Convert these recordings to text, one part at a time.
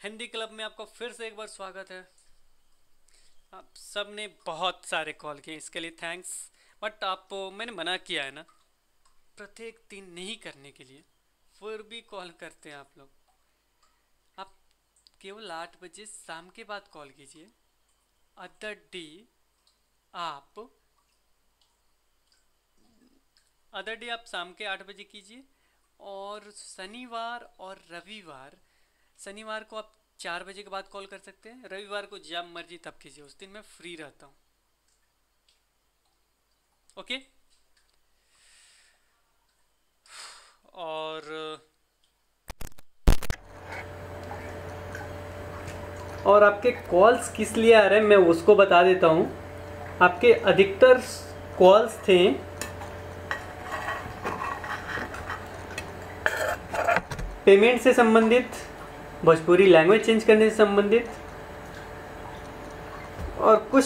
Hindi club में आपका फिर से एक बार स्वागत है। आप सब ने बहुत सारे कॉल किए, इसके लिए थैंक्स। बट आपको मैंने मना किया है ना प्रत्येक दिन नहीं करने के लिए, फिर भी कॉल करते हैं आप लोग। आप केवल 8 बजे शाम के बाद कॉल कीजिए। अदर डे आप आप शाम के 8 बजे कीजिए। और शनिवार और रविवार, शनिवार को आप 4 बजे के बाद कॉल कर सकते हैं, रविवार को जब मर्जी तब कीजिए, उस दिन मैं फ्री रहता हूँ। ओके। और आपके कॉल्स किस लिए आ रहे हैं मैं उसको बता देता हूँ। आपके अधिकतर कॉल्स थे पेमेंट से संबंधित, भोजपुरी लैंग्वेज चेंज करने से संबंधित और कुछ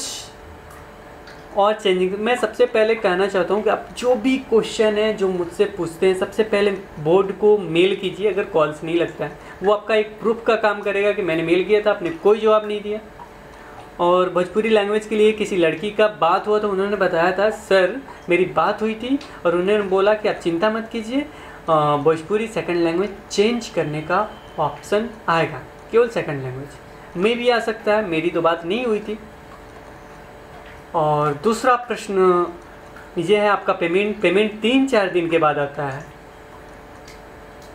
और चेंजिंग। मैं सबसे पहले कहना चाहता हूँ कि आप जो भी क्वेश्चन है जो मुझसे पूछते हैं, सबसे पहले बोर्ड को मेल कीजिए। अगर कॉल्स नहीं लगता है, वो आपका एक प्रूफ का काम करेगा कि मैंने मेल किया था, आपने कोई जवाब नहीं दिया। और भोजपुरी लैंग्वेज के लिए किसी लड़की का बात हुआ तो उन्होंने बताया था, सर मेरी बात हुई थी और उन्होंने बोला कि आप चिंता मत कीजिए, भोजपुरी सेकंड लैंग्वेज चेंज करने का ऑप्शन आएगा। केवल सेकंड लैंग्वेज में भी आ सकता है, मेरी तो बात नहीं हुई थी। और दूसरा प्रश्न ये है, आपका पेमेंट 3-4 दिन के बाद आता है।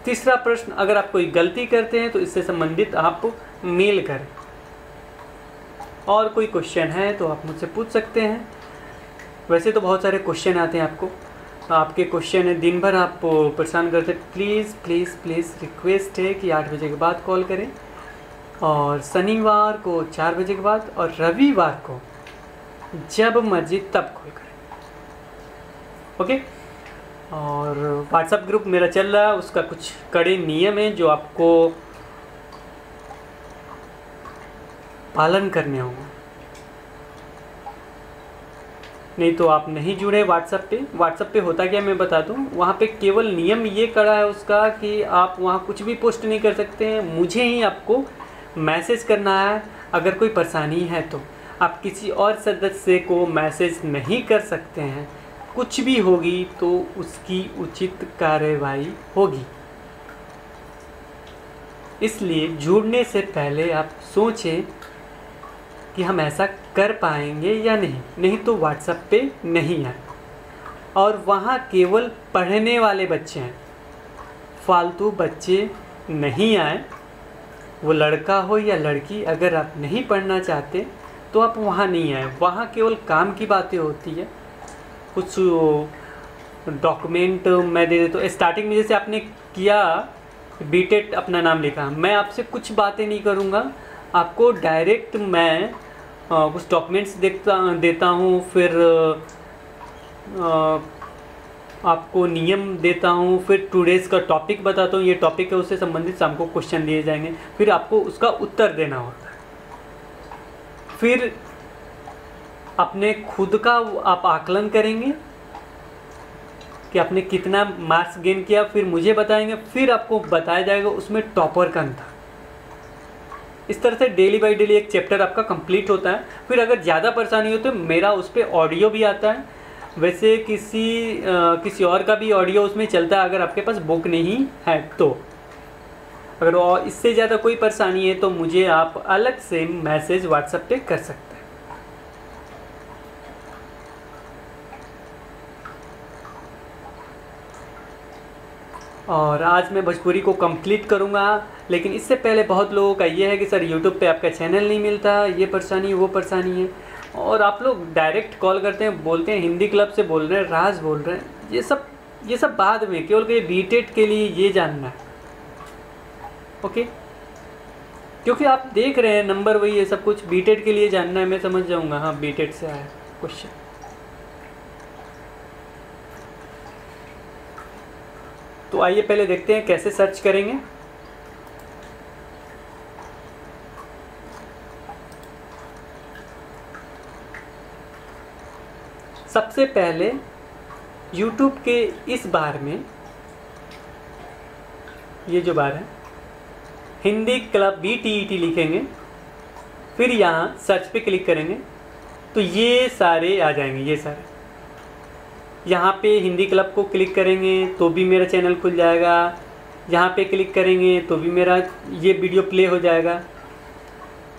तीसरा प्रश्न, अगर आप कोई गलती करते हैं तो इससे संबंधित आप मेल करें। और कोई क्वेश्चन है तो आप मुझसे पूछ सकते हैं। वैसे तो बहुत सारे क्वेश्चन आते हैं आपके क्वेश्चन है, दिन भर आप परेशान करते। प्लीज़ प्लीज़ प्लीज़ रिक्वेस्ट है कि 8 बजे के बाद कॉल करें, और शनिवार को 4 बजे के बाद, और रविवार को जब मर्जी तब कॉल करें। ओके। और व्हाट्सएप ग्रुप मेरा चल रहा है, उसका कुछ कड़े नियम है जो आपको पालन करने होंगे, नहीं तो आप नहीं जुड़े व्हाट्सएप पे होता क्या मैं बता दूं। वहाँ पे केवल नियम ये कड़ा है उसका कि आप वहाँ कुछ भी पोस्ट नहीं कर सकते हैं, मुझे ही आपको मैसेज करना है। अगर कोई परेशानी है तो आप किसी और सदस्य को मैसेज नहीं कर सकते हैं। कुछ भी होगी तो उसकी उचित कार्रवाई होगी। इसलिए जुड़ने से पहले आप सोचें कि हम ऐसा कर पाएंगे या नहीं तो व्हाट्सएप पे नहीं आए। और वहाँ केवल पढ़ने वाले बच्चे हैं, फालतू बच्चे नहीं आए। वो लड़का हो या लड़की, अगर आप नहीं पढ़ना चाहते तो आप वहाँ नहीं आए। वहाँ केवल काम की बातें होती है। कुछ डॉक्यूमेंट मैं दे देता हूँ। स्टार्टिंग में जैसे आपने किया बीटेट अपना नाम लिखा, मैं आपसे कुछ बातें नहीं करूँगा, आपको डायरेक्ट मैं कुछ डॉक्यूमेंट्स देता हूँ, फिर आपको नियम देता हूँ, फिर 2 डेज़ का टॉपिक बताता हूँ। ये टॉपिक है, उससे संबंधित हमको क्वेश्चन दिए जाएंगे, फिर आपको उसका उत्तर देना होता है। फिर अपने खुद का आप आकलन करेंगे कि आपने कितना मार्क्स गेन किया, फिर मुझे बताएंगे, फिर आपको बताया जाएगा उसमें टॉपर कौन था। इस तरह से डेली बाई डेली एक चैप्टर आपका कंप्लीट होता है। फिर अगर ज़्यादा परेशानी हो तो मेरा उस पर ऑडियो भी आता है। वैसे किसी और का भी ऑडियो उसमें चलता है, अगर आपके पास बुक नहीं है तो। अगर और इससे ज़्यादा कोई परेशानी है तो मुझे आप अलग से मैसेज व्हाट्सएप पे कर सकते हैं। और आज मैं भोजपुरी को कंप्लीट करूँगा, लेकिन इससे पहले बहुत लोगों का ये है कि सर यूट्यूब पे आपका चैनल नहीं मिलता, ये परेशानी वो परेशानी है। और आप लोग डायरेक्ट कॉल करते हैं, बोलते हैं हिंदी क्लब से बोल रहे हैं, राज बोल रहे हैं। ये सब बाद में, केवल कि बीटेट के लिए ये जानना है। ओके, क्योंकि आप देख रहे हैं नंबर वही है, सब कुछ बीटेट के लिए जानना है। मैं समझ जाऊँगा, हाँ बीटेट से आया क्वेश्चन। तो आइए पहले देखते हैं कैसे सर्च करेंगे। सबसे पहले YouTube के इस बार में, ये जो बार है हिंदी क्लब BTET लिखेंगे, फिर यहाँ सर्च पे क्लिक करेंगे तो ये सारे आ जाएंगे। ये सारे यहाँ पे हिंदी क्लब को क्लिक करेंगे तो भी मेरा चैनल खुल जाएगा, यहाँ पे क्लिक करेंगे तो भी मेरा ये वीडियो प्ले हो जाएगा।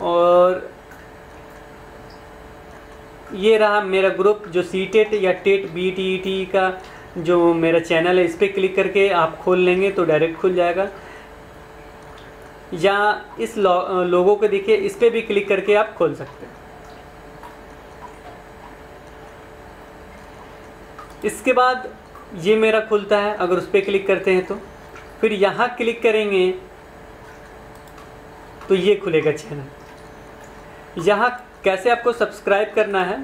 और ये रहा मेरा ग्रुप जो सीटेट या टेट BTET का जो मेरा चैनल है, इस पर क्लिक करके आप खोल लेंगे तो डायरेक्ट खुल जाएगा। या इस लोगों को देखिए, इस पर भी क्लिक करके आप खोल सकते हैं। इसके बाद ये मेरा खुलता है, अगर उस पर क्लिक करते हैं तो फिर यहाँ क्लिक करेंगे तो ये खुलेगा चैनल। यहाँ कैसे आपको सब्सक्राइब करना है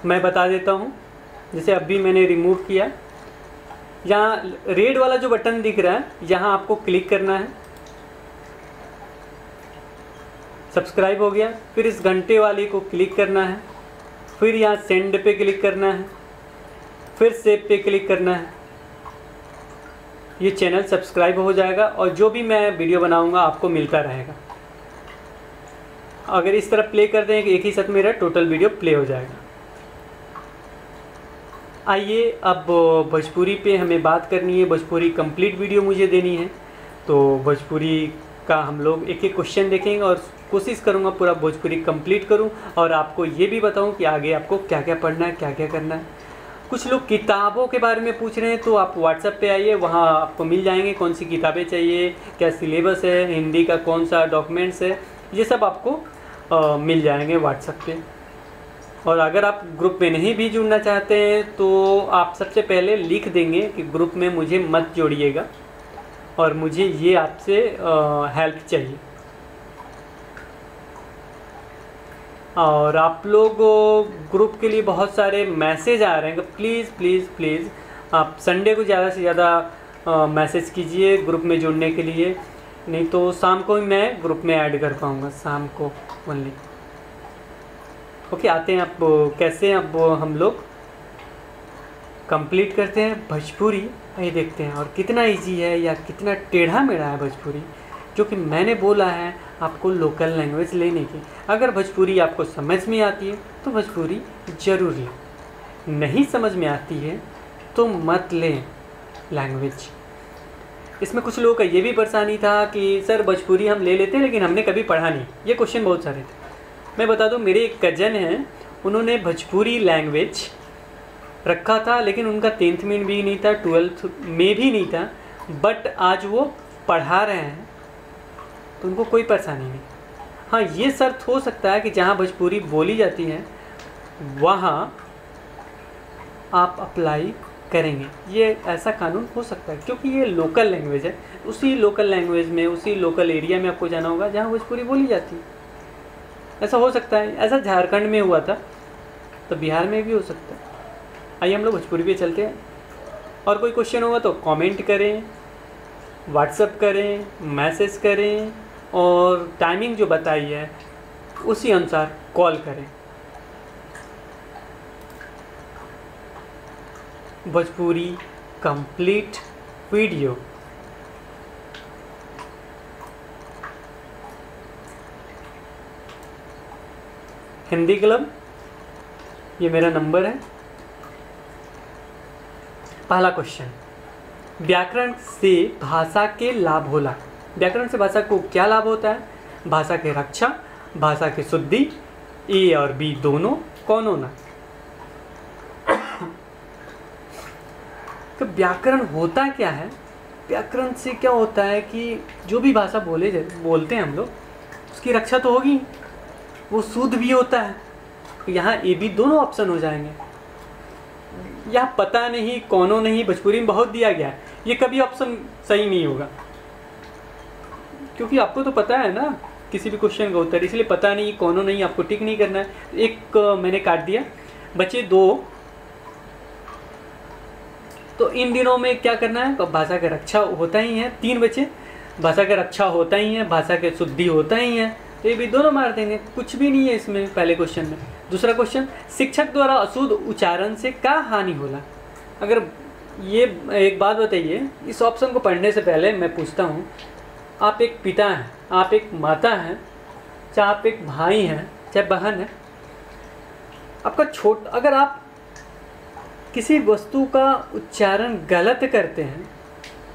मैं बता देता हूँ। जैसे अभी मैंने रिमूव किया, यहाँ रेड वाला जो बटन दिख रहा है यहाँ आपको क्लिक करना है, सब्सक्राइब हो गया। फिर इस घंटे वाले को क्लिक करना है, फिर यहाँ सेंड पे क्लिक करना है, फिर सेव पे क्लिक करना है। ये चैनल सब्सक्राइब हो जाएगा और जो भी मैं वीडियो बनाऊंगा आपको मिलता रहेगा। अगर इस तरह प्ले कर दें कि एक ही साथ मेरा टोटल वीडियो प्ले हो जाएगा। आइए अब भोजपुरी पे हमें बात करनी है, भोजपुरी कंप्लीट वीडियो मुझे देनी है। तो भोजपुरी का हम लोग एक एक क्वेश्चन देखेंगे और कोशिश करूँगा पूरा भोजपुरी कंप्लीट करूँ और आपको ये भी बताऊँ कि आगे आपको क्या क्या पढ़ना है, क्या क्या करना है। कुछ लोग किताबों के बारे में पूछ रहे हैं तो आप व्हाट्सएप पे आइए, वहाँ आपको मिल जाएंगे कौन सी किताबें चाहिए, क्या सिलेबस है, हिंदी का कौन सा डॉक्यूमेंट्स है, ये सब आपको मिल जाएंगे व्हाट्सएप पे। और अगर आप ग्रुप में नहीं भी जुड़ना चाहते हैं तो आप सबसे पहले लिख देंगे कि ग्रुप में मुझे मत जोड़िएगा और मुझे ये आपसे हेल्प चाहिए। और आप लोग ग्रुप के लिए बहुत सारे मैसेज आ रहे हैं, प्लीज़ प्लीज़ प्लीज़ आप संडे को ज़्यादा से ज़्यादा मैसेज कीजिए ग्रुप में जुड़ने के लिए, नहीं तो शाम को ही मैं ग्रुप में ऐड कर पाऊँगा, शाम को ओनली। ओके, आते हैं आप कैसे अब हम लोग कंप्लीट करते हैं भोजपुरी। ये देखते हैं और कितना इजी है या कितना टेढ़ा मेढ़ा है भोजपुरी, जो कि मैंने बोला है आपको लोकल लैंग्वेज लेने की। अगर भोजपुरी आपको समझ में आती है तो भोजपुरी ज़रूर लें, नहीं समझ में आती है तो मत लें लैंग्वेज। इसमें कुछ लोगों का ये भी परेशानी था कि सर भोजपुरी हम ले लेते हैं लेकिन हमने कभी पढ़ा नहीं, ये क्वेश्चन बहुत सारे थे। मैं बता दूं, मेरे एक कज़न हैं, उन्होंने भोजपुरी लैंग्वेज रखा था लेकिन उनका 10th में भी नहीं था, 12th में भी नहीं था, बट आज वो पढ़ा रहे हैं तो उनको कोई परेशानी नहीं। हाँ, ये शर्त हो सकता है कि जहाँ भोजपुरी बोली जाती है वहाँ आप अप्लाई करेंगे, ये ऐसा कानून हो सकता है क्योंकि ये लोकल लैंग्वेज है। उसी लोकल लैंग्वेज में, उसी लोकल एरिया में आपको जाना होगा जहाँ भोजपुरी बोली जाती है। ऐसा हो सकता है, ऐसा झारखंड में हुआ था तो बिहार में भी हो सकता है। आइए हम लोग भोजपुरी पे चलते हैं। और कोई क्वेश्चन होगा तो कमेंट करें, व्हाट्सएप करें, मैसेज करें और टाइमिंग जो बताई है उसी अनुसार कॉल करें। Bhojpuri complete video. Hindi club, ये मेरा नंबर है। पहला क्वेश्चन, व्याकरण से भाषा के लाभ होला। व्याकरण से भाषा को क्या लाभ होता है? भाषा के रक्षा, भाषा की शुद्धि, ए और बी दोनों, कौन होना? तो व्याकरण होता क्या है? व्याकरण से क्या होता है कि जो भी भाषा बोलते हैं हम लोग, उसकी रक्षा तो होगी, वो शुद्ध भी होता है। यहाँ ए बी दोनों ऑप्शन हो जाएंगे। यहाँ पता नहीं, कौनो नहीं, भोजपुरी में बहुत दिया गया है, ये कभी ऑप्शन सही नहीं होगा क्योंकि आपको तो पता है ना किसी भी क्वेश्चन का उत्तर, इसलिए पता नहीं, कौनो नहीं आपको टिक नहीं करना है। एक मैंने काट दिया, बचे दो। तो इन दिनों में क्या करना है? तो भाषा का रक्षा होता ही है। 3 बचे, भाषा का रक्षा होता ही है, भाषा के शुद्धि होता ही है, तो ये भी दोनों मार देंगे, कुछ भी नहीं है इसमें पहले क्वेश्चन में। दूसरा क्वेश्चन, शिक्षक द्वारा अशुद्ध उच्चारण से क्या हानि होला? अगर ये एक बात बताइए, इस ऑप्शन को पढ़ने से पहले मैं पूछता हूँ, आप एक पिता हैं, आप एक माता हैं, चाहे आप एक भाई हैं, चाहे बहन है, आपका अगर आप किसी वस्तु का उच्चारण गलत करते हैं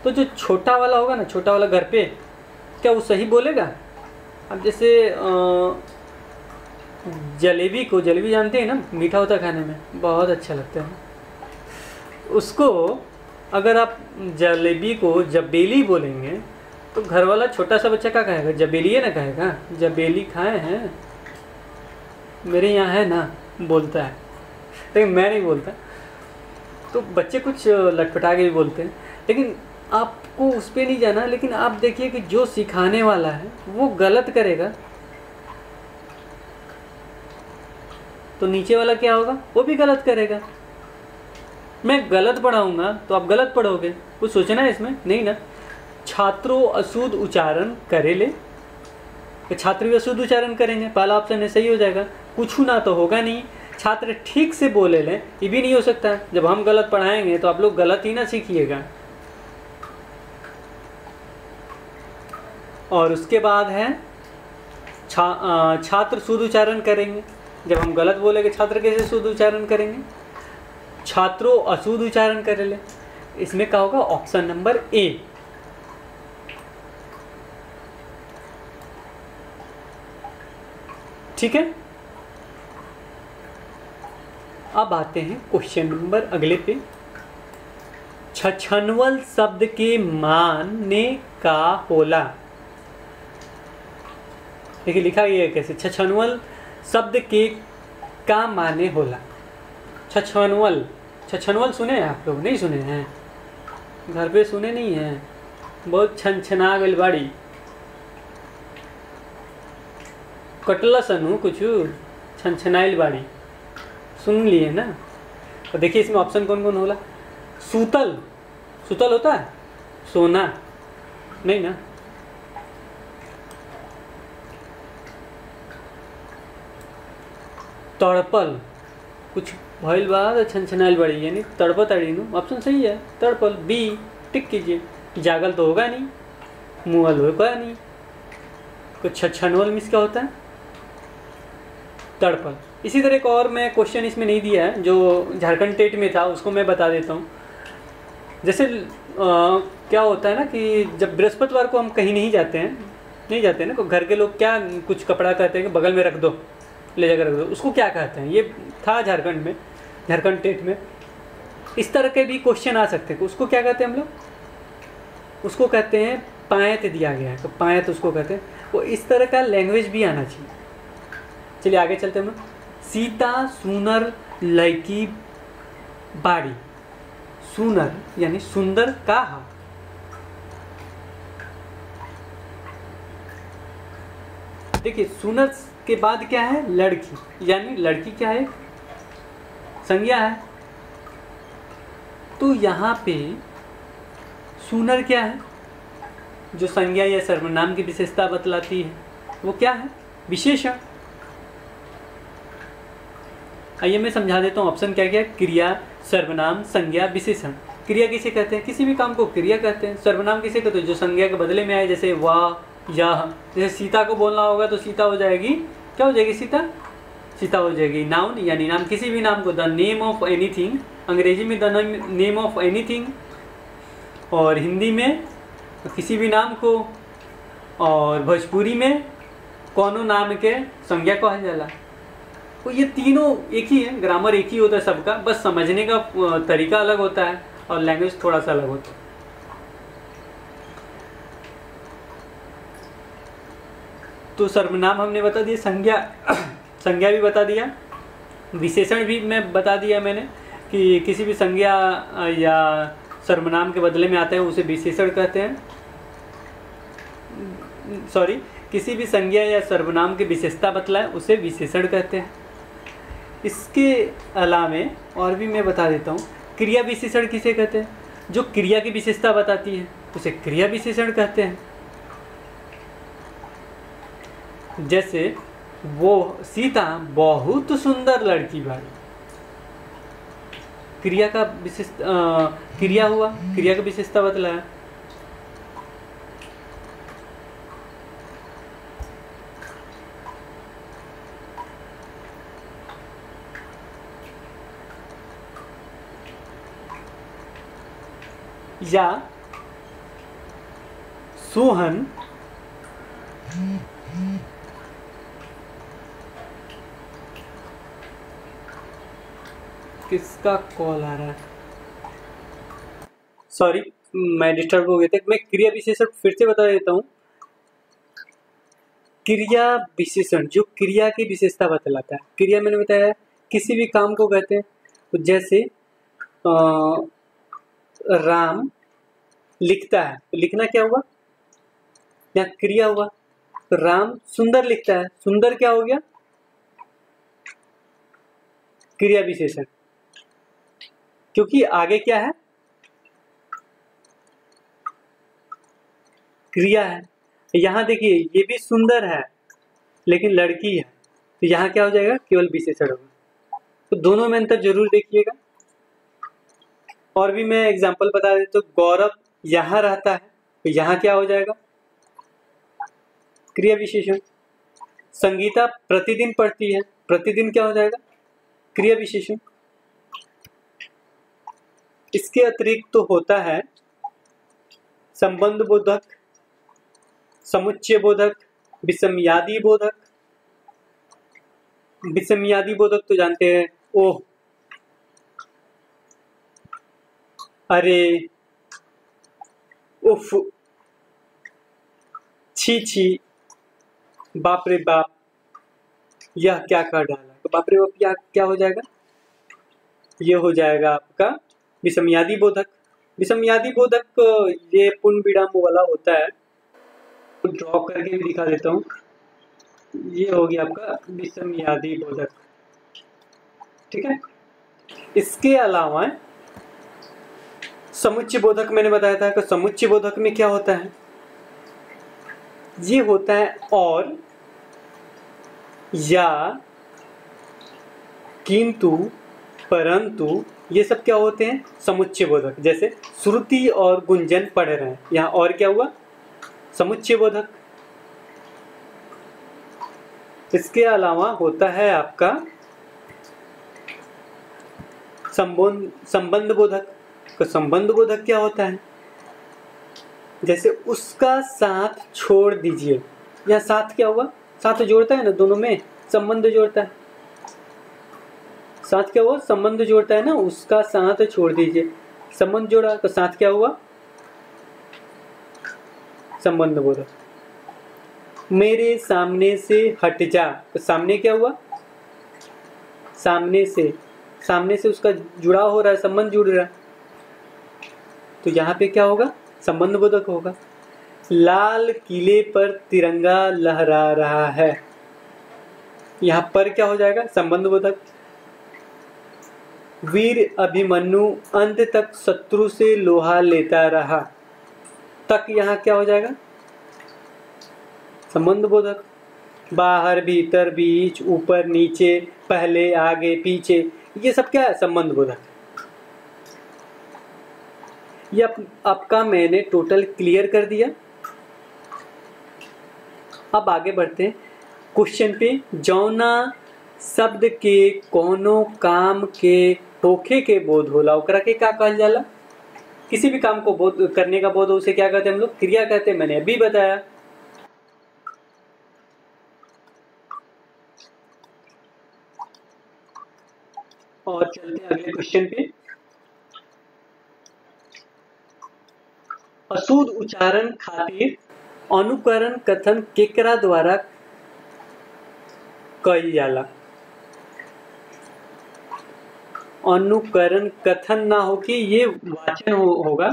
तो जो छोटा वाला होगा ना, छोटा वाला घर पे, क्या वो सही बोलेगा? अब जैसे जलेबी जानते हैं ना, मीठा होता है खाने में, बहुत अच्छा लगता है। उसको अगर आप जलेबी को जबेली बोलेंगे तो घर वाला छोटा सा बच्चा क्या कहेगा? जबेली है ना कहेगा। जबेली खाए हैं, मेरे यहाँ है ना, बोलता है, लेकिन मैं नहीं बोलता। तो बच्चे कुछ लटपटा के भी बोलते हैं, लेकिन आपको उस पर नहीं जाना। लेकिन आप देखिए कि जो सिखाने वाला है वो गलत करेगा तो नीचे वाला क्या होगा? वो भी गलत करेगा। मैं गलत पढ़ाऊंगा तो आप गलत पढ़ोगे, कुछ सोचना है इसमें? नहीं ना। छात्रों अशुद्ध उच्चारण करे ले, छात्र भी अशुद्ध उच्चारण करेंगे, पहला ऑप्शन है, सही हो जाएगा। कुछ ना तो होगा नहीं, छात्र ठीक से बोले लें, ये भी नहीं हो सकता। जब हम गलत पढ़ाएंगे तो आप लोग गलत ही ना सीखिएगा। और उसके बाद है छात्र शुद्ध उच्चारण करेंगे। जब हम गलत बोलेंगे छात्र कैसे शुद्ध उच्चारण करेंगे? छात्रों अशुद्ध उच्चारण कर ले। इसमें क्या होगा? Option number A. ठीक है, अब आते हैं क्वेश्चन नंबर अगले पे। छछनवल शब्द के माने का होला। देखिए लिखा गया है कैसे, छछनवल शब्द के का माने होला। छछनवल, छछनवल सुने हैं आप लोग? नहीं सुने हैं? घर पे सुने नहीं हैं? बहुत छनछना गइल बाड़ी, कटला सनु कुछ छनछनाइल बाड़ी, सुन लिए ना? और देखिए इसमें ऑप्शन कौन कौन होला। सूतल, सूतल होता है सोना, नहीं ना। तड़पल, कुछ भइल बाद छनछनाइल बाड़ी, यानी तड़पत अड़ीनु, ऑप्शन सही है तड़पल, बी टिक कीजिए। जागल तो होगा नहीं, मुअल होगा नहीं। कुछ छछनवल मिस क्या होता है? तड़पल। इसी तरह एक और मैं क्वेश्चन इसमें नहीं दिया है जो झारखंड टेट में था, उसको मैं बता देता हूँ। जैसे क्या होता है ना कि जब बृहस्पतिवार को हम कहीं नहीं जाते हैं ना, तो घर के लोग क्या कुछ कपड़ा कहते हैं कि बगल में रख दो, ले जाकर रख दो, उसको क्या कहते हैं? ये था झारखंड में, झारखंड टेट में इस तरह के भी क्वेश्चन आ सकते हैं। उसको क्या कहते हैं हम लोग? उसको कहते हैं पायत दिया गया है, तो पायत उसको कहते हैं। वो इस तरह का लैंग्वेज भी आना चाहिए। चलिए आगे चलते हैं। सीता सुनर लड़की बाड़ी, सुनर यानी सुंदर कहा। देखिए सुनर के बाद क्या है? लड़की, यानी लड़की क्या है? संज्ञा है। तो यहाँ पे सुनर क्या है? जो संज्ञा या सर्वनाम की विशेषता बतलाती है, वो क्या है? विशेषण। आइए मैं समझा देता हूँ ऑप्शन क्या क्या। क्रिया, सर्वनाम, संज्ञा, विशेषण। क्रिया किसे कहते हैं? किसी भी काम को क्रिया कहते हैं। सर्वनाम किसे कहते हैं? जो संज्ञा के बदले में आए, जैसे वाह, यह। जैसे सीता को बोलना होगा तो सीता हो जाएगी, क्या हो जाएगी? सीता, सीता हो जाएगी। नाउन यानी नाम, किसी भी नाम को, द नेम ऑफ एनीथिंग, अंग्रेजी में द नेम ऑफ एनीथिंग, और हिंदी में किसी भी नाम को, और भोजपुरी में कौनो नाम के संज्ञा कहल जाला। तो ये तीनों एक ही है, ग्रामर एक ही होता है सबका, बस समझने का तरीका अलग होता है और लैंग्वेज थोड़ा सा अलग होता है। तो सर्वनाम हमने बता दिया, संज्ञा भी बता दिया, विशेषण भी मैं बता दिया मैंने कि किसी भी संज्ञा या सर्वनाम के बदले में आता है उसे विशेषण कहते हैं। सॉरी, किसी भी संज्ञा या सर्वनाम की विशेषता बतलाए उसे विशेषण कहते हैं। इसके अलावा और भी मैं बता देता हूँ, क्रिया विशेषण किसे कहते हैं? जो क्रिया की विशेषता बताती है उसे क्रिया विशेषण कहते हैं। जैसे वो सीता बहुत सुंदर लड़की बाड़ी, क्रिया का क्रिया हुआ, क्रिया का विशेषता बतलाया। या सोहन किसका कॉल आ रहा है, सॉरी मैं डिस्टर्ब हो गया था। मैं क्रिया विशेषण फिर से बता देता हूँ। क्रिया विशेषण जो क्रिया की विशेषता बतलाता है। क्रिया मैंने बताया किसी भी काम को कहते हैं। तो जैसे राम लिखता है, तो लिखना क्या हुआ, या क्रिया हुआ। तो राम सुंदर लिखता है, सुंदर क्या हो गया, क्रिया विशेषण, क्योंकि आगे क्या है, क्रिया है। यहां देखिए ये भी सुंदर है लेकिन लड़की है, तो यहाँ क्या हो जाएगा, केवल विशेषण होगा। तो दोनों में अंतर जरूर देखिएगा। और भी मैं एग्जांपल बता देता हूँ। गौरव यहाँ रहता है, तो यहाँ क्या हो जाएगा, क्रिया विशेषण। संगीता प्रतिदिन पढ़ती है, प्रतिदिन क्या हो जाएगा, क्रिया विशेषण। इसके अतिरिक्त तो होता है संबंध बोधक, समुच्चय बोधक, विषमयादि बोधक। विषमयादि बोधक तो जानते हैं, ओह, अरे, उफ, छी छी, बाप रे बाप, यह क्या कर डाला। तो बाप रे बाप क्या क्या हो जाएगा, ये हो जाएगा आपका विषमयादि बोधक। विषमयादि बोधक ये पूर्ण विराम वाला होता है, तो ड्रॉ करके भी दिखा देता हूँ। ये हो गया आपका विषमयादि बोधक, ठीक है। इसके अलावा समुच्चय बोधक मैंने बताया था कि समुच्चय बोधक में क्या होता है, ये होता है और, या, किंतु, परंतु, ये सब क्या होते हैं, समुच्चय बोधक। जैसे श्रुति और गुंजन पढ़ रहे हैं, यहाँ और क्या हुआ, समुच्चय बोधक। इसके अलावा होता है आपका संबंध बोधक। तो संबंध बोधक क्या होता है, जैसे उसका साथ छोड़ दीजिए, या साथ क्या हुआ, साथ जोड़ता है ना, दोनों में संबंध जोड़ता है। साथ क्या हुआ, संबंध जोड़ता है ना, उसका साथ छोड़ दीजिए, संबंध जोड़ा, तो साथ क्या हुआ, संबंध बोधक। मेरे सामने से हट जा, तो सामने क्या हुआ, सामने से उसका जुड़ाव हो रहा है, संबंध जुड़ रहा है, तो यहाँ पे क्या होगा, संबंध बोधक होगा। लाल किले पर तिरंगा लहरा रहा है, यहाँ पर क्या हो जाएगा, संबंध बोधक। वीर अभिमन्यु अंत तक शत्रु से लोहा लेता रहा, तक यहाँ क्या हो जाएगा, संबंध बोधक। बाहर भीतर बीच ऊपर नीचे पहले आगे पीछे, ये सब क्या है, संबंध बोधक। ये आपका मैंने टोटल क्लियर कर दिया। अब आगे बढ़ते हैं क्वेश्चन पे। जौना शब्द के कोनो काम के होखे के बोध होला ओकरा के का कहल जाला। किसी भी काम को बोध करने का बोध हो उसे क्या कहते हैं हम लोग, क्रिया कहते हैं, मैंने अभी बताया। और चलते हैं अगले क्वेश्चन पे। अशुद्ध उच्चारण खातिर अनुकरण कथन केकरा द्वारा कइल जाला। अनुकरण कथन ना हो कि ये वाचन होगा,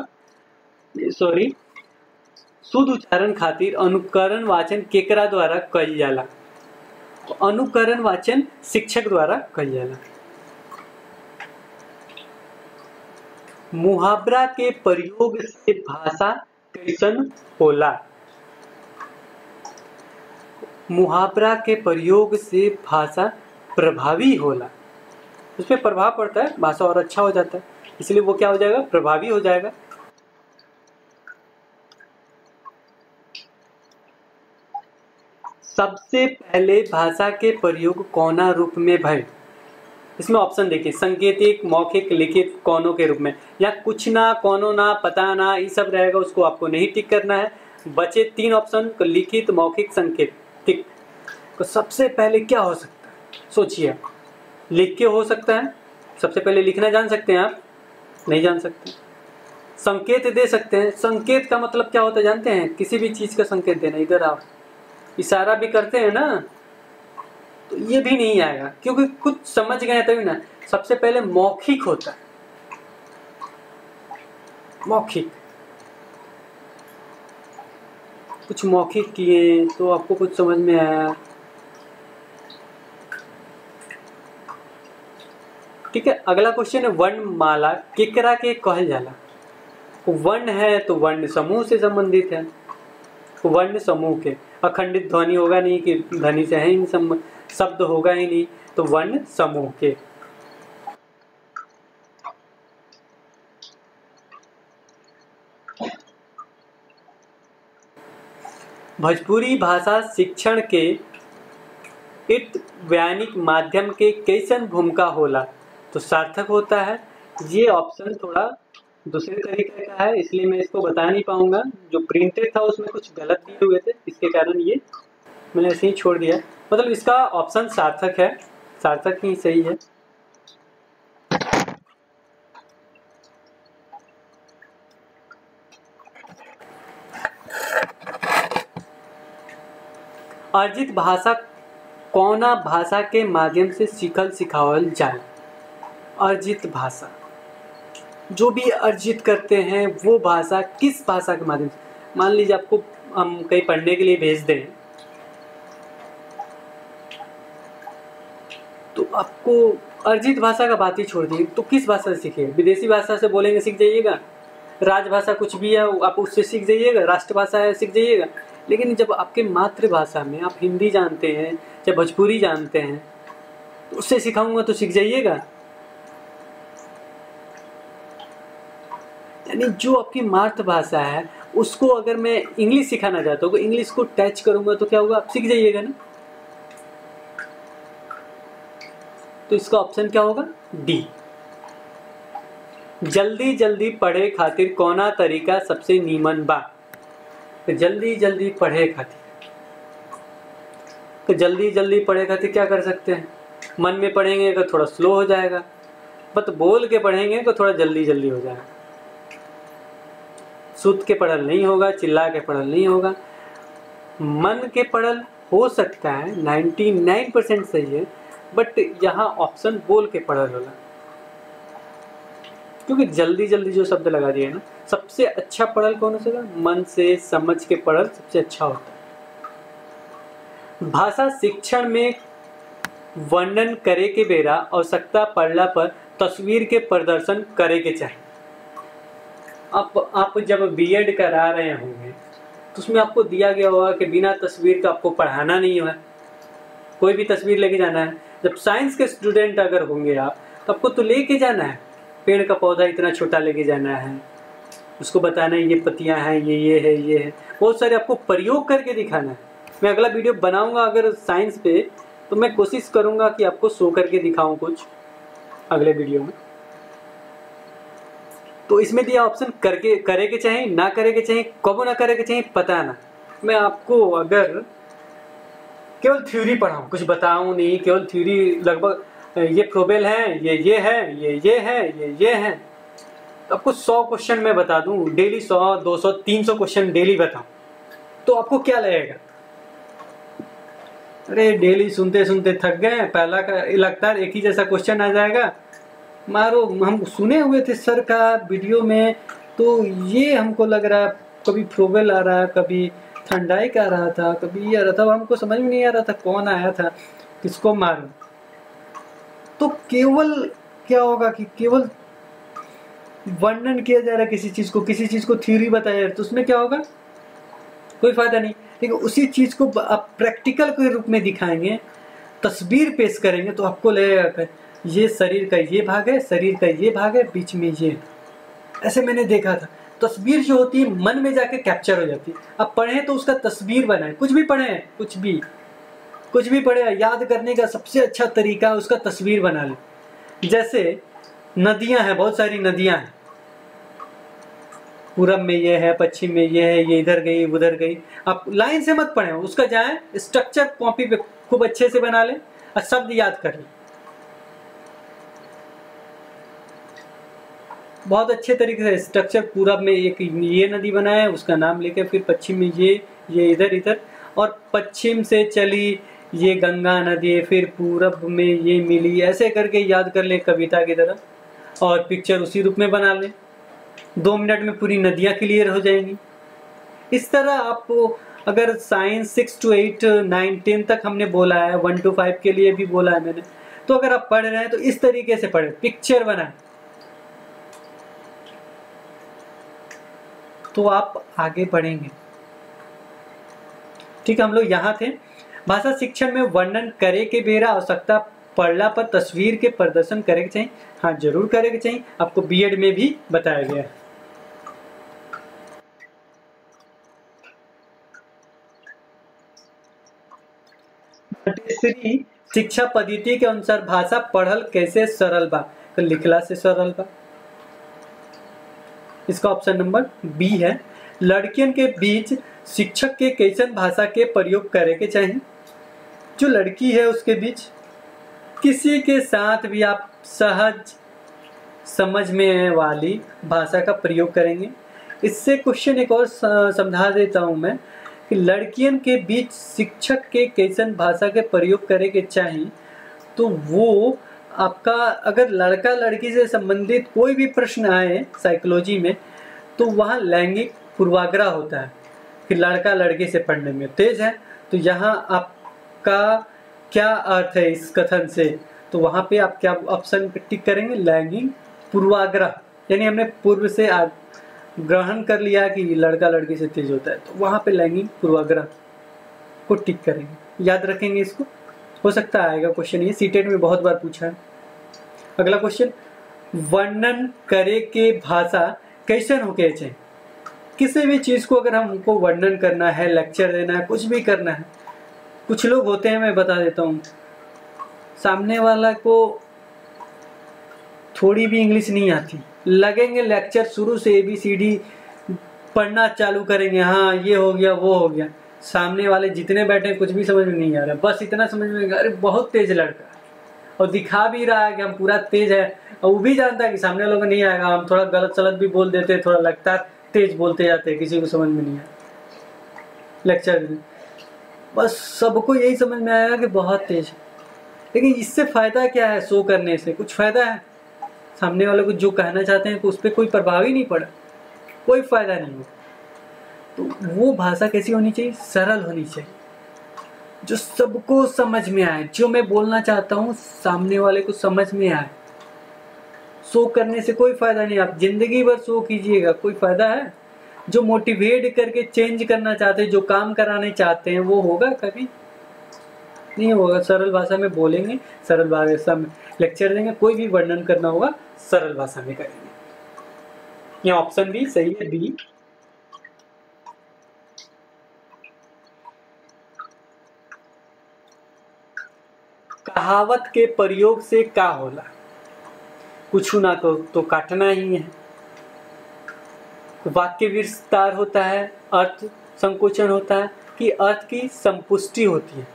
सॉरी, शुद्ध उच्चारण खातिर अनुकरण वाचन केकरा द्वारा कइल जाला। तो अनुकरण वाचन शिक्षक द्वारा कइल जाला। मुहावरा के प्रयोग से भाषा कैसन होला। मुहावरा के प्रयोग से भाषा प्रभावी होला, उसमें प्रभाव पड़ता है, भाषा और अच्छा हो जाता है, इसलिए वो क्या हो जाएगा, प्रभावी हो जाएगा। सबसे पहले भाषा के प्रयोग कौना रूप में भय। इसमें ऑप्शन देखिए, संकेतिक, मौखिक, लिखित, कौनों के रूप में, या कुछ ना, कौनों ना, पता ना, ये सब रहेगा, उसको आपको नहीं टिक करना है। बचे 3 ऑप्शन, लिखित, मौखिक, संकेतिक। तो सबसे पहले क्या हो सकता है, सोचिए। लिख के हो सकता है, सबसे पहले लिखना जान सकते हैं आप? नहीं जान सकते। संकेत दे सकते हैं, संकेत का मतलब क्या होता है जानते हैं? किसी भी चीज़ का संकेत देना, इधर आओ, इशारा भी करते हैं ना, तो ये भी नहीं आएगा, क्योंकि कुछ समझ गए तभी ना। सबसे पहले मौखिक होता है, मौखिक, कुछ मौखिक किए तो आपको कुछ समझ में आया, ठीक है। अगला क्वेश्चन है, वर्णमाला केकरा के कहल जाला। वर्ण है तो वर्ण समूह से संबंधित है, वर्ण समूह के, अखंडित ध्वनि होगा नहीं कि ध्वनि से है ही शब्द होगा ही नहीं, तो वर्ण समूह के। भोजपुरी भाषा शिक्षण के इत वैज्ञानिक माध्यम के कैसन भूमिका होला, तो सार्थक होता है। ये ऑप्शन थोड़ा दूसरे तरीके का है, इसलिए मैं इसको बता नहीं पाऊंगा। जो प्रिंटेड था उसमें कुछ गलत दिए हुए थे, इसके कारण ये मैंने ऐसे ही छोड़ दिया। मतलब इसका ऑप्शन सार्थक है, सार्थक ही सही है। अर्जित भाषा कौना भाषा के माध्यम से सीखल सिखावल जाए। अर्जित भाषा, जो भी अर्जित करते हैं वो भाषा किस भाषा के माध्यम से। मान लीजिए आपको हम कहीं पढ़ने के लिए भेज दें, तो आपको अर्जित भाषा का बात ही छोड़ दी, तो किस भाषा से सीखेंगे? विदेशी भाषा से बोलेंगे सीख जाइएगा, राजभाषा कुछ भी है आप उससे सीख जाइएगा, राष्ट्रभाषा है सीख जाइएगा। लेकिन जब आपके मातृभाषा में आप हिंदी जानते हैं या भोजपुरी जानते हैं, तो उससे सिखाऊंगा तो सीख जाइएगा। यानी जो आपकी मातृभाषा है उसको अगर मैं इंग्लिश सिखाना चाहता हूँ, तो इंग्लिश को टच करूंगा तो क्या होगा, आप सीख जाइएगा ना। तो इसका ऑप्शन क्या होगा, डी। जल्दी जल्दी पढ़े खातिर कौना तरीका सबसे नीमन बा। तो जल्दी जल्दी पढ़े खातिर, तो जल्दी जल्दी पढ़े खातिर क्या कर सकते हैं? मन में पढ़ेंगे तो थोड़ा स्लो हो जाएगा, बट बोल के पढ़ेंगे तो थोड़ा जल्दी जल्दी हो जाएगा। सुत के पढ़ल नहीं होगा, चिल्ला के पढ़ल नहीं होगा। मन के पढ़ल हो सकता है, 99% सही है, बट यहाँ ऑप्शन बोल के पढ़ल होला, क्योंकि जल्दी जल्दी जो शब्द लगा दिए ना। सबसे अच्छा पढ़ल कौन सा? मन से समझ के पढ़ल सबसे अच्छा होता है। भाषा शिक्षण में वर्णन करे के बेरा आवश्यकता पड़ला पर तस्वीर के प्रदर्शन करे के चाहिए। आप जब बीएड करा रहे होंगे तो उसमें आपको दिया गया होगा कि बिना तस्वीर का आपको पढ़ाना नहीं है, कोई भी तस्वीर लेके जाना है। जब साइंस के स्टूडेंट अगर होंगे आप, तो आपको तो लेके जाना है, पेड़ का पौधा इतना छोटा लेके जाना है, उसको बताना है ये पत्तियां हैं, ये है, ये है, बहुत सारे आपको प्रयोग करके दिखाना है। मैं अगला वीडियो बनाऊंगा अगर साइंस पे, तो मैं कोशिश करूंगा कि आपको शो करके दिखाऊं कुछ अगले वीडियो में। तो इसमें दिया ऑप्शन करके करे के चाहिए, ना करे के चाहिए, कब ना करे के चाहिए पता ना। मैं आपको अगर केवल थ्योरी पढ़ाऊं, कुछ बताऊं नहीं, केवल थ्योरी, लगभग ये प्रोबेबल है, ये है, ये है, ये है, तो आपको 100 क्वेश्चन मैं बता दूं डेली, 100, 200, 300 क्वेश्चन डेली बताऊं, तो आपको क्या लगेगा? अरे डेली सुनते सुनते थक गए, पहला का लगता है एक ही जैसा क्वेश्चन आ जाएगा। मारो, हम सुने हुए थे सर का वीडियो में, तो ये हमको लग रहा है कभी प्रोबेबल आ रहा है, कभी थंडाइक आ रहा था, कभी ये आ रहा था, हमको समझ में नहीं आ रहा था कौन आया था, किसको मारूं। तो केवल क्या होगा कि केवल वर्णन किया जा रहा है किसी चीज को थ्योरी बताया जा रहा है, तो उसमें क्या होगा, कोई फायदा नहीं। लेकिन उसी चीज को आप प्रैक्टिकल के रूप में दिखाएंगे, तस्वीर पेश करेंगे, तो आपको लगेगा ये शरीर का ये भाग है, शरीर का ये भाग है, बीच में ये। ऐसे मैंने देखा था। तस्वीर जो होती है मन में जाके कैप्चर हो जाती है। अब पढ़ें तो उसका तस्वीर बनाए, कुछ भी पढ़ें, कुछ भी पढ़े, याद करने का सबसे अच्छा तरीका उसका तस्वीर बना ले। जैसे नदियां हैं, बहुत सारी नदियां हैं, पूरब में ये है, पश्चिम में ये है, ये इधर गई उधर गई। आप लाइन से मत पढ़ें, उसका जाएं स्ट्रक्चर कॉपी पे खूब अच्छे से बना लें और शब्द याद कर लें बहुत अच्छे तरीके से। स्ट्रक्चर पूरब में एक ये नदी बनाए, उसका नाम लेके, फिर पश्चिम में ये इधर इधर, और पश्चिम से चली ये गंगा नदी, फिर पूरब में ये मिली, ऐसे करके याद कर ले कविता की तरह, और पिक्चर उसी रूप में बना लें। 2 मिनट में पूरी नदियां क्लियर हो जाएंगी। इस तरह आपको अगर साइंस 6 to 8 9 10 तक हमने बोला है, 1 to 5 के लिए भी बोला है मैंने, तो अगर आप पढ़ रहे हैं तो इस तरीके से पढ़ें, पिक्चर बनाएं, तो आप आगे बढ़ेंगे। ठीक है, हम लोग यहाँ थे। भाषा शिक्षण में वर्णन करे के बेरा आवश्यकता पढ़ला पर तस्वीर के प्रदर्शन करे के चाहिए। हाँ, जरूर करे के चाहिए, आपको बीएड में भी बताया गया है। शिक्षा पद्धति के अनुसार भाषा पढ़ल कैसे सरल बा, तो लिखला से सरल बा। इसका ऑप्शन नंबर बी है। लड़कियन के बीच शिक्षक के कैसन भाषा के प्रयोग करे के चाहिए। जो लड़की है उसके बीच किसी के साथ भी आप सहज समझ में वाली भाषा का प्रयोग करेंगे। इससे क्वेश्चन एक और समझा देता हूं मैं कि लड़कियन के बीच शिक्षक के कैसन भाषा के प्रयोग करे के चाहिए, तो वो आपका अगर लड़का लड़की से संबंधित कोई भी प्रश्न आए साइकोलॉजी में, तो वहाँ लैंगिक पूर्वाग्रह होता है कि लड़का लड़की से पढ़ने में तेज है, तो यहाँ आपका क्या अर्थ है इस कथन से, तो वहाँ पे आप क्या ऑप्शन पे टिक करेंगे, लैंगिक पूर्वाग्रह, यानी हमने पूर्व से ग्रहण कर लिया कि लड़का लड़की से तेज होता है, तो वहाँ पे लैंगिक पूर्वाग्रह को टिक करेंगे। याद रखेंगे इसको, हो सकता है आएगा क्वेश्चन, ये सीटेट में बहुत बार पूछा है। अगला क्वेश्चन, वर्णन करे के भाषा कैसन होके चाहिए। किसी भी चीज को अगर हमको वर्णन करना है, लेक्चर देना है, कुछ भी करना है, कुछ लोग होते हैं, मैं बता देता हूँ, सामने वाला को थोड़ी भी इंग्लिश नहीं आती, लगेंगे लेक्चर शुरू से ABCD पढ़ना चालू करेंगे, हाँ ये हो गया वो हो गया, सामने वाले जितने बैठे कुछ भी समझ में नहीं आ रहा, बस इतना समझ में अरे बहुत तेज लड़का है, और दिखा भी रहा है कि हम पूरा तेज है, और वो भी जानता है कि सामने वालों को नहीं आएगा, हम थोड़ा गलत सलत भी बोल देते, थोड़ा लगता है तेज बोलते जाते, किसी को समझ में नहीं आया लेक्चर में, बस सबको यही समझ में आएगा कि बहुत तेज है। लेकिन इससे फायदा क्या है, शो करने से कुछ फायदा है? सामने वालों को जो कहना चाहते हैं उस पर कोई प्रभाव ही नहीं पड़ा, कोई फायदा नहीं हो। तो वो भाषा कैसी होनी चाहिए, सरल होनी चाहिए, जो सबको समझ में आए, जो मैं बोलना चाहता हूँ सामने वाले को समझ में आए। शो करने से कोई फायदा नहीं, आप जिंदगी भर शो कीजिएगा, कोई फायदा है? जो मोटिवेट करके चेंज करना चाहते हैं, जो काम कराने चाहते हैं, वो होगा? कभी नहीं होगा। सरल भाषा में बोलेंगे, सरल भाषा में लेक्चर देंगे, कोई भी वर्णन करना होगा सरल भाषा में करेंगे। ये ऑप्शन भी सही है, बी। कहावत के प्रयोग से का होला, कुछ ना तो काटना ही है। वाक्य विस्तार होता है, अर्थ संकोचन होता है, कि अर्थ की संपुष्टि होती है।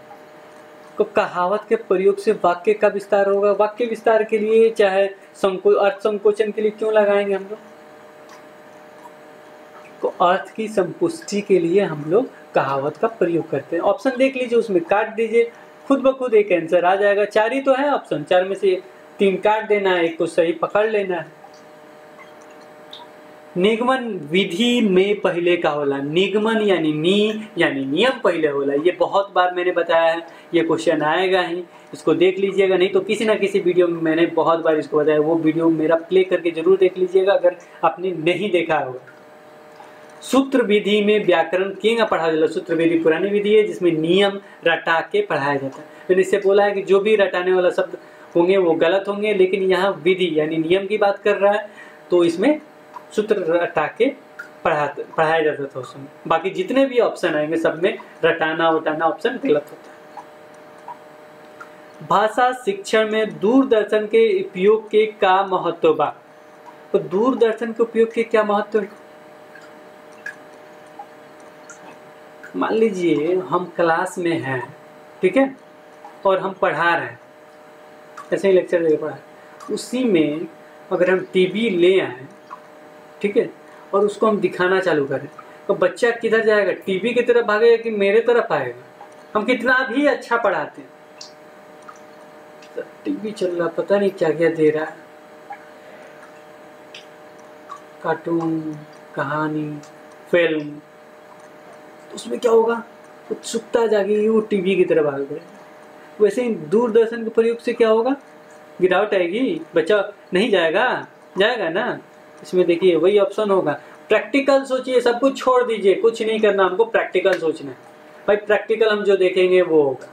तो कहावत के प्रयोग से वाक्य का विस्तार होगा। वाक्य विस्तार के लिए चाहे अर्थ संकोचन के लिए क्यों लगाएंगे हम लोग, तो अर्थ की संपुष्टि के लिए हम लोग कहावत का प्रयोग करते हैं। ऑप्शन देख लीजिए, उसमें काट दीजिए, खुद ब खुद एक आंसर आ जाएगा। 4 ही तो है ऑप्शन, 4 में से 3 काट देना है, एक को सही पकड़ लेना है। निगमन विधि में पहले का होला, निगमन यानी नियम पहले होला। ये बहुत बार मैंने बताया है, ये क्वेश्चन आएगा ही, इसको देख लीजिएगा, नहीं तो किसी ना किसी वीडियो में मैंने बहुत बार इसको बताया, वो वीडियो मेरा प्ले करके जरूर देख लीजिएगा अगर आपने नहीं देखा होगा। सूत्र विधि में व्याकरण केंगा पढ़ा जाता है। सूत्र विधि पुरानी विधि है जिसमें नियम रटा के पढ़ाया जाता है। मैंने इससे बोला है कि जो भी रटाने वाला शब्द होंगे वो गलत होंगे, लेकिन यहाँ विधि यानी नियम की बात कर रहा है, तो इसमें सूत्र रटा के पढ़ाया जाता था उसमें। बाकी जितने भी ऑप्शन आएंगे सब में रटाना वटाना ऑप्शन गलत होता है। भाषा शिक्षण में दूरदर्शन के उपयोग के का महत्व बा। तो दूरदर्शन के उपयोग के क्या महत्व है? मान लीजिए हम क्लास में हैं, ठीक है, और हम पढ़ा रहे हैं, ऐसे ही लेक्चर दे पढ़ा, उसी में अगर हम टीवी ले आए, ठीक है, और उसको हम दिखाना चालू करें, तो बच्चा किधर जाएगा? टीवी की तरफ भागेगा कि मेरे तरफ आएगा? हम कितना भी अच्छा पढ़ाते हैं, तो टीवी चल रहा, पता नहीं क्या क्या दे रहा है, कार्टून, कहानी, फिल्म, तो उसमें क्या होगा? उत्सुकता जागेगी, वो टीवी की तरफ भाग जाएगा। वैसे ही दूरदर्शन के प्रयोग से क्या होगा? गिरावट आएगी, बच्चा नहीं जाएगा, जाएगा ना। इसमें देखिए वही ऑप्शन होगा। प्रैक्टिकल सोचिए, सब कुछ छोड़ दीजिए, कुछ नहीं करना, हमको प्रैक्टिकल सोचना है भाई। प्रैक्टिकल हम जो देखेंगे वो होगा।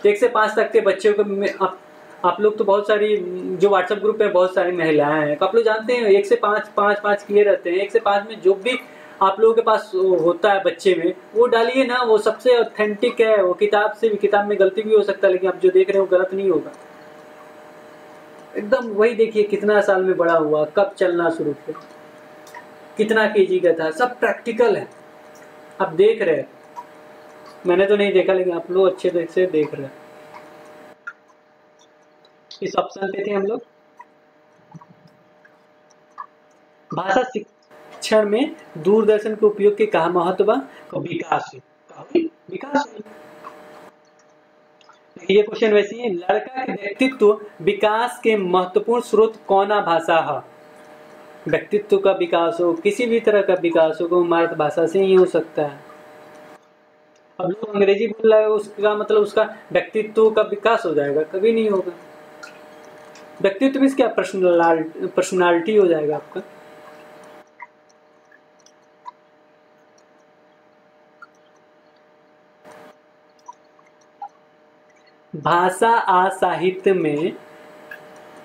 1 से 5 तक के बच्चों को आप लोग तो बहुत सारी जो व्हाट्सएप ग्रुप पे बहुत सारी महिलाएं हैं, तो आप लोग जानते हैं 1 से 5 किए रहते हैं। 1 से 5 में जो भी आप लोगों के पास होता है बच्चे में, वो डालिए ना, वो सबसे ऑथेंटिक है। वो किताब से भी, किताब में गलती भी हो सकता है, लेकिन आप जो देख रहे हो गलत नहीं होगा, एकदम वही। देखिए कितना साल में बड़ा हुआ, कब चलना शुरू किया, कितना केजी का था, सब प्रैक्टिकल है। आप देख रहे हैं, मैंने तो नहीं देखा, लेकिन आप लोग अच्छे से देख रहे हैं। इस ऑप्शन पे थे हम लोग। भाषा शिक्षण में दूरदर्शन के उपयोग के कहा महत्व बा? विकास विकास। ये क्वेश्चन वैसे ही, लड़का के व्यक्तित्व विकास के महत्वपूर्ण स्रोत कौना भाषा है? व्यक्तित्व का विकास हो, किसी भी तरह का विकास हो, वो मातृभाषा से ही हो सकता है। अब लोग अंग्रेजी बोल रहा है, उसका मतलब उसका व्यक्तित्व का विकास हो जाएगा? कभी नहीं होगा। व्यक्तित्व में क्या पर्सनालिटी हो जाएगा आपका। भाषा आ साहित्य में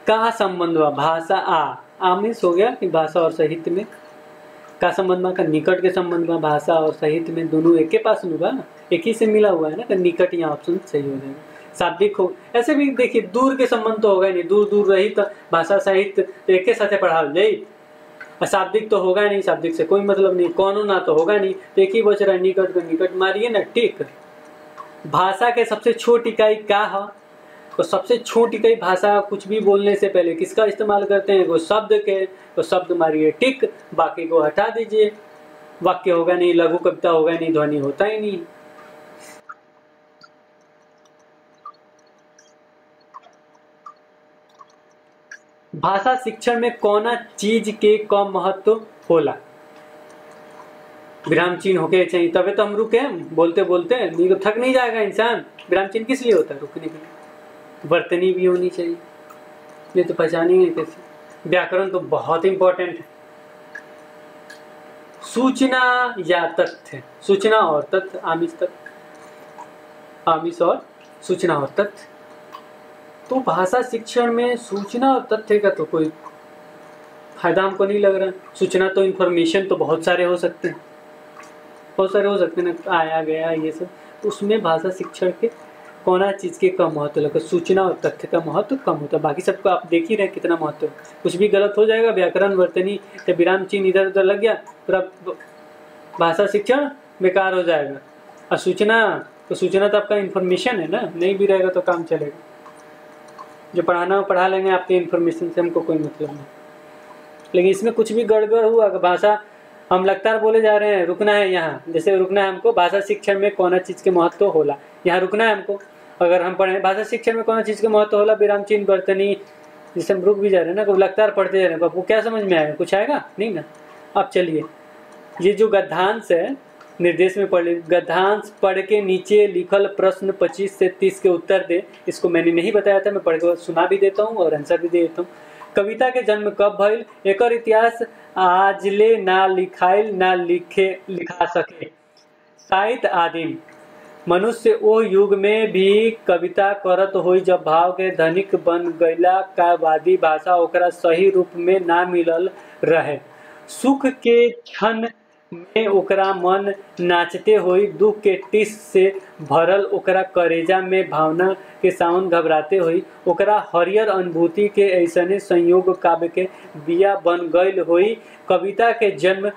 का संबंध हुआ? भाषा आ मीन्स हो गया कि भाषा और साहित्य में का संबंध का निकट के संबंध में। भाषा और साहित्य में दोनों एक के पास होगा ना, एक ही से मिला हुआ है ना, तो निकट यहाँ ऑप्शन सही हो जाएगा। शाब्दिक हो, ऐसे भी देखिए दूर के संबंध तो होगा नहीं, दूर दूर रही तो भाषा साहित्य तो एक के साथ पढ़ा जाए। शाब्दिक तो होगा नहीं, शाब्दिक से कोई मतलब नहीं, कौन ना तो होगा नहीं, तो एक ही बच रहा है, निकट को निकट मारिए ना, ठीक। भाषा के सबसे छोटी इकाई क्या है? तो सबसे छोटी इकाई भाषा कुछ भी बोलने से पहले किसका इस्तेमाल करते हैं? वो शब्द के, तो शब्द मारिए टिक, बाकी को हटा दीजिए। वाक्य होगा नहीं, लघु कविता होगा नहीं, ध्वनि होता ही नहीं। भाषा शिक्षण में कौना चीज के कम महत्व होला? विराम चिन्ह होके चाहिए, तबे तो हम रुके बोलते बोलते, नहीं तो थक नहीं जाएगा इंसान। विराम चिन्ह किस लिए होता है? रुकने के लिए। वर्तनी भी होनी चाहिए, नहीं तो पहचानेंगे कैसे। व्याकरण तो बहुत इंपॉर्टेंट है। सूचना या तथ्य, सूचना और तथ्य, आमिष तथ्य, आमिष और सूचना और तथ्य। तो भाषा शिक्षण में सूचना और तथ्य का तो कोई फायदा हमको नहीं लग रहा। सूचना तो इंफॉर्मेशन तो बहुत सारे हो सकते हैं, बहुत सारे हो सकते हैं ना, आया गया ये सब। उसमें भाषा शिक्षण के कौन चीज़ के कम महत्व लगा? सूचना और तथ्य का महत्व कम होता है। बाकी सबको आप देख ही रहे कितना महत्व है। कुछ भी गलत हो जाएगा, व्याकरण, वर्तनी, तो विराम चिन्ह इधर उधर लग गया, पूरा भाषा शिक्षण बेकार हो जाएगा। और सूचना तो सूचना तो आपका इन्फॉर्मेशन है ना, नहीं भी रहेगा तो काम चलेगा। जो पढ़ाना हो पढ़ा लेंगे, आपके इन्फॉर्मेशन से हमको कोई मतलब नहीं। लेकिन इसमें कुछ भी गड़बड़ हुआ, भाषा हम लगातार बोले जा रहे हैं, रुकना है यहाँ, जैसे रुकना है हमको भाषा शिक्षण में कौन चीज़ के महत्व होला, यहाँ रुकना है हमको। अगर हम पढ़े भाषा शिक्षण में कौन चीज़ के महत्व होला, विराम चिन्ह, वर्तनी, जैसे हम रुक भी जा रहे हैं ना, को लगातार पढ़ते जा रहे हैं, आपको क्या समझ में आएगा? कुछ आएगा नहीं ना। अब चलिए, ये जो गद्यांश है निर्देश में पढ़, गद्यांश पढ़ के नीचे लिखल प्रश्न 25 से 30 के उत्तर दे। इसको मैंने नहीं बताया था, मैं पढ़ के सुना भी देता हूँ और आंसर भी दे देता हूँ। कविता के जन्म कब भइल? एकर इतिहास आजले ना लिखाइल ना लिखा सके। साहित्य आदिम मनुष्य ओ युग में भी कविता करत होई, जब भाव के धनिक बन गईला का वादी भाषा ओकरा सही रूप में ना मिलल रहे। सुख के क्षण में ओकरा मन नाचते होई, दुख के टिस से भरल ओकरा करेजा में भावना के सावन घबराते होई, ओकरा हरियर अनुभूति के ऐसने संयोग काव्य के बिया बन गईल होई। कविता के जन्म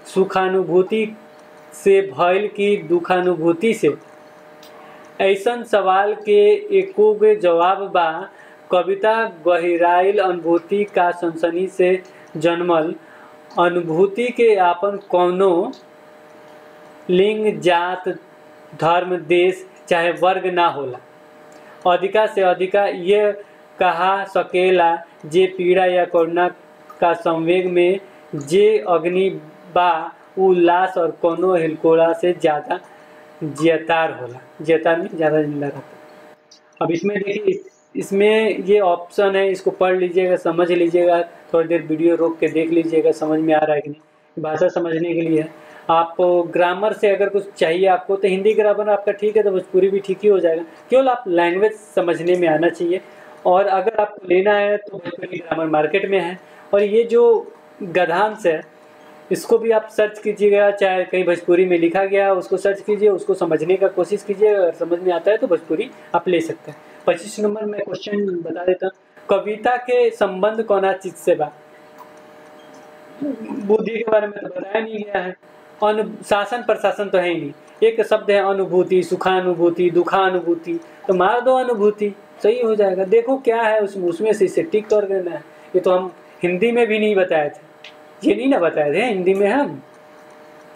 सुखानुभूति से भइल की दुखानुभूति से? ऐसन सवाल के एको गो जवाब बा। कविता गहिराइल अनुभूति का सनसनी से जन्मल। अनुभूति के आपन कौनो लिंग, जात, धर्म, देश चाहे वर्ग ना होला। अधिका से अधिका ये कहा सकेला जे पीड़ा या करुणा का संवेग में जे अग्नि बा उल्लास और कोनो हिलकोड़ा से ज़्यादा जियतार होला। जियतार में ज़्यादा जिंदा रहता। अब इसमें देखिए, इसमें ये ऑप्शन है, इसको पढ़ लीजिएगा, समझ लीजिएगा, थोड़ी देर वीडियो रोक के देख लीजिएगा समझ में आ रहा है कि नहीं। भाषा समझने के लिए है। आपको ग्रामर से अगर कुछ चाहिए आपको तो हिंदी ग्रामर आपका ठीक है तो भोजपुरी भी ठीक ही हो जाएगा। केवल आप लैंग्वेज समझने में आना चाहिए। और अगर आपको लेना है तो भोजपुरी ग्रामर मार्केट में है। और ये जो गद्यांश है इसको भी आप सर्च कीजिएगा, चाहे कहीं भोजपुरी में लिखा गया उसको सर्च कीजिए, उसको समझने का कोशिश कीजिए। अगर समझ में आता है तो भोजपुरी आप ले सकते हैं। 25 नंबर में क्वेश्चन बता देता हूँ। कविता के संबंध कौना चीज से बा? बुद्धि के बारे में तो बताया नहीं गया है। शासन प्रशासन तो है ही नहीं। एक शब्द है अनुभूति, सुखानुभूति, दुखानुभूति, तो मार दो अनुभूति, सही हो जाएगा। देखो क्या है उसमें से इसे टिक कर देना है। ये तो हम हिंदी में भी नहीं बताए थे, ये नहीं ना बताए थे हिंदी में। हम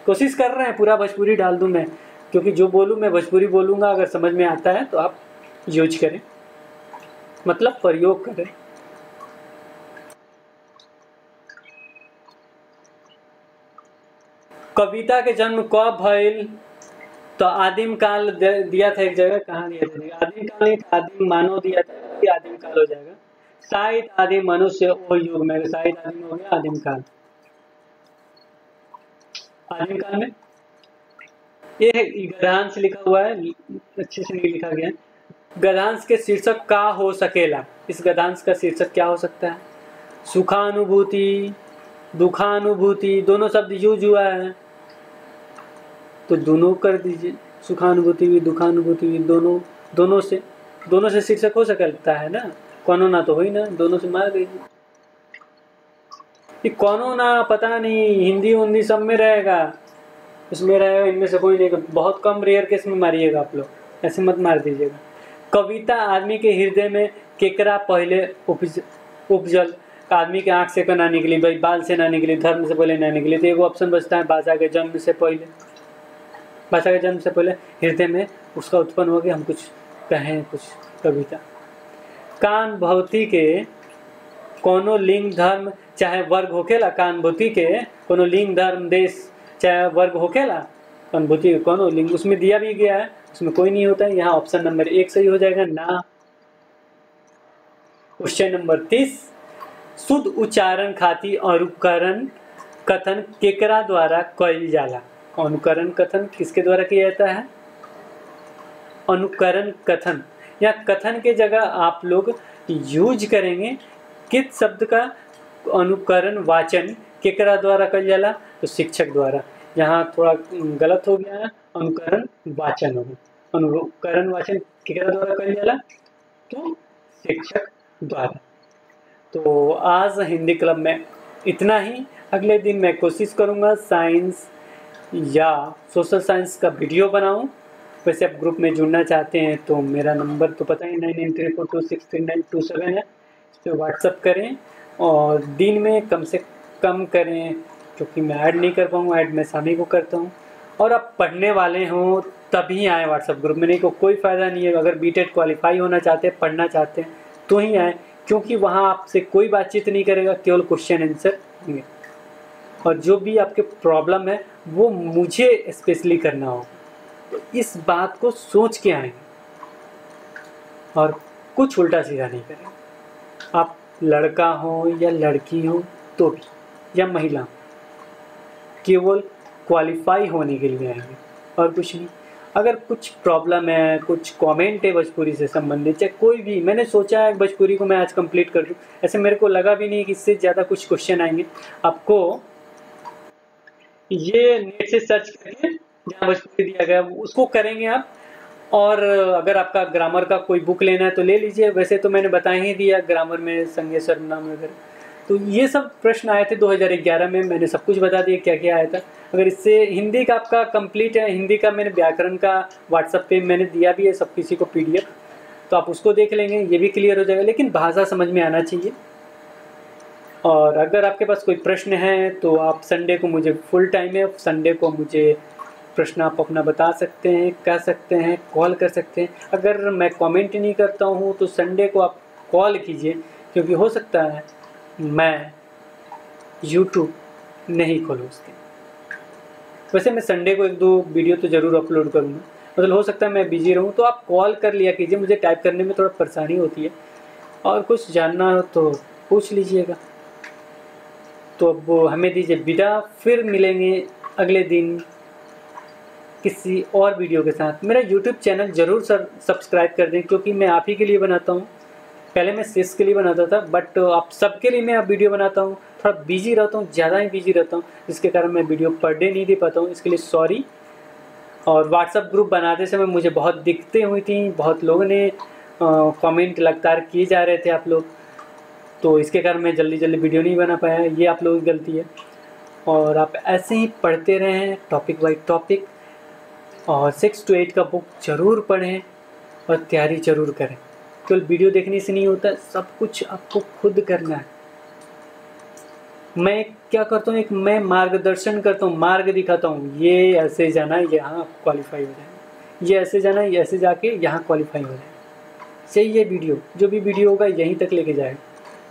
कोशिश कर रहे हैं पूरा भोजपुरी डाल दूं मैं, क्योंकि जो बोलूं मैं भोजपुरी बोलूंगा। अगर समझ में आता है तो आप यूज करें, मतलब प्रयोग करें। कविता के जन्म कब भइल? तो आदिम काल दिया था एक जगह, कहाँ दिया था? आदिम काल, आदिम मानव दिया था, कि आदिम काल हो जाएगा। शायद आदिम मनुष्य वो युग में, शायद आदिम हो गया आदिम काल। आदिम काल में ये गद्यांश लिखा हुआ है, अच्छे से नहीं लिखा गया। गद्यांश के शीर्षक का हो सकेला? इस गद्यांश का शीर्षक क्या हो सकता है? सुखानुभूति, दुखानुभूति, दोनों शब्द यूज हुआ है तो दोनों कर दीजिए। सुखानुभूति भी दुखानुभूति भी, दोनों से शीर्षक हो सकता है ना। कौनो ना तो हो ही ना, दोनों से मार दीजिए। ये कौनो ना पता नहीं हिंदी उंदी सब में रहेगा, उसमें रहेगा, इनमें से कोई नहीं। बहुत कम रेयर केस में मारिएगा आप लोग, ऐसे मत मार दीजिएगा। कविता आदमी के हृदय में केकरा पहले उपजल? आदमी के आँख से ना निकली भाई, बाल से ना निकली, धर्म से पहले ना निकली, तो एक ऑप्शन बचता है भाषा के जन्म से पहले। भाषा के जन्म से पहले हृदय में उसका उत्पन्न हो गया। हम कुछ कहें, कुछ कविता। कानुभूति के कोनो लिंग, धर्म चाहे वर्ग होखेला? कानुभूति के कोनो लिंग, धर्म, देश चाहे वर्ग होखेला? कानुभूति के कोनो लिंग, उसमें दिया भी गया है, उसमें कोई नहीं होता है। यहाँ ऑप्शन नंबर 1 सही हो जाएगा, ना। क्वेश्चन नंबर 30, शुद्ध उच्चारण खातिर अनुकरण कथन केकरा द्वारा कइल जाला? अनुकरण कथन किसके द्वारा किया जाता है? अनुकरण कथन, या कथन के जगह आप लोग यूज करेंगे किस शब्द का? अनुकरण वाचन केकरा द्वारा कइल जाला? तो शिक्षक द्वारा। यहाँ थोड़ा गलत हो गया है, अनुकरण वाचन होगा। अनुकरण वाचन केकरा द्वारा कइल जाला? तो शिक्षक द्वारा। तो आज हिंदी क्लब में इतना ही। अगले दिन मैं कोशिश करूँगा साइंस या सोशल साइंस का वीडियो बनाऊं। वैसे आप ग्रुप में जुड़ना चाहते हैं तो मेरा नंबर तो पता ही 9934263927 है, इस पर व्हाट्सअप करें और दिन में कम से कम करें, क्योंकि मैं ऐड नहीं कर पाऊँगा, ऐड मैं शामी को करता हूँ। और आप पढ़ने वाले हों तभी आए व्हाट्सअप ग्रुप में, नहीं को कोई फ़ायदा नहीं है। अगर बीटेड क्वालिफाई होना चाहते हैं, पढ़ना चाहते हैं तो ही आए, क्योंकि वहाँ आपसे कोई बातचीत नहीं करेगा, केवल क्वेश्चन आंसर होंगे। और जो भी आपके प्रॉब्लम है वो मुझे स्पेशली करना होगा। तो इस बात को सोच के आएंगे और कुछ उल्टा सीधा नहीं करेंगे। आप लड़का हो या लड़की हो तो भी, या महिला, केवल क्वालिफाई होने के लिए आएंगे और कुछ नहीं। अगर कुछ प्रॉब्लम है, कुछ कमेंट है भोजपुरी से संबंधित, चाहे कोई भी, मैंने सोचा है भोजपुरी को मैं आज कंप्लीट कर दूं, ऐसे मेरे को लगा भी नहीं कि इससे ज़्यादा कुछ क्वेश्चन आएंगे। आपको ये नेट से सर्च करके जहाँ भोजपुरी दिया गया उसको करेंगे आप। और अगर आपका ग्रामर का कोई बुक लेना है तो ले लीजिए, वैसे तो मैंने बता ही दिया ग्रामर में संज्ञा सर्वनाम वगैरह। तो ये सब प्रश्न आए थे 2011 में, मैंने सब कुछ बता दिया क्या क्या आया था। अगर इससे हिंदी का आपका कंप्लीट है, हिंदी का मैंने व्याकरण का व्हाट्सएप पे मैंने दिया भी है सब किसी को PDF, तो आप उसको देख लेंगे, ये भी क्लियर हो जाएगा, लेकिन भाषा समझ में आना चाहिए। और अगर आपके पास कोई प्रश्न है तो आप संडे को, मुझे फुल टाइम है, संडे को मुझे प्रश्न आप अपना बता सकते हैं, कह सकते हैं, कॉल कर सकते हैं। अगर मैं कमेंट नहीं करता हूँ तो संडे को आप कॉल कीजिए, क्योंकि हो सकता है मैं YouTube नहीं खोलूँ उसके। वैसे मैं संडे को 1-2 वीडियो तो ज़रूर अपलोड करूँगा, मतलब हो सकता है मैं बिजी रहूँ, तो आप कॉल कर लिया कीजिए, मुझे टाइप करने में थोड़ा परेशानी होती है, और कुछ जानना हो तो पूछ लीजिएगा। तो अब हमें दीजिए विदा, फिर मिलेंगे अगले दिन किसी और वीडियो के साथ। मेरा YouTube चैनल ज़रूर सब्सक्राइब कर दें, क्योंकि मैं आप ही के लिए बनाता हूँ। पहले मैं सिस के लिए बनाता था, बट आप सबके लिए मैं अब वीडियो बनाता हूँ। थोड़ा बिजी रहता हूँ, ज़्यादा ही बिजी रहता हूँ, जिसके कारण मैं वीडियो पर डे नहीं दे पाता हूँ, इसके लिए सॉरी। और व्हाट्सअप ग्रुप बनाते समय मुझे बहुत दिक्कतें हुई थी, बहुत लोगों ने कमेंट लगातार किए जा रहे थे आप लोग, तो इसके कारण मैं जल्दी जल्दी वीडियो नहीं बना पाया, ये आप लोगों की गलती है। और आप ऐसे ही पढ़ते रहें टॉपिक बाई टॉपिक, और 6 to 8 का बुक ज़रूर पढ़ें और तैयारी ज़रूर करें। केवल वीडियो देखने से नहीं होता, सब कुछ आपको खुद करना है। मैं क्या करता हूँ, एक मैं मार्गदर्शन करता हूँ, मार्ग दिखाता हूँ, ये ऐसे जाना है, यहाँ क्वालिफाई हो जाए, ये ऐसे जाना है, ये ऐसे जाके यहाँ क्वालिफाई हो जाए। सही, ये वीडियो जो भी वीडियो होगा यहीं तक लेके जाएगा।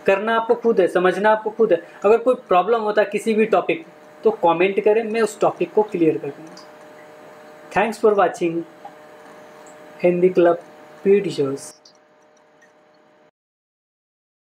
करना आपको खुद है, समझना आपको खुद है। अगर कोई प्रॉब्लम होता है किसी भी टॉपिक तो कमेंट करें, मैं उस टॉपिक को क्लियर कर दूँगा। Thanks for watching Hindi club videos.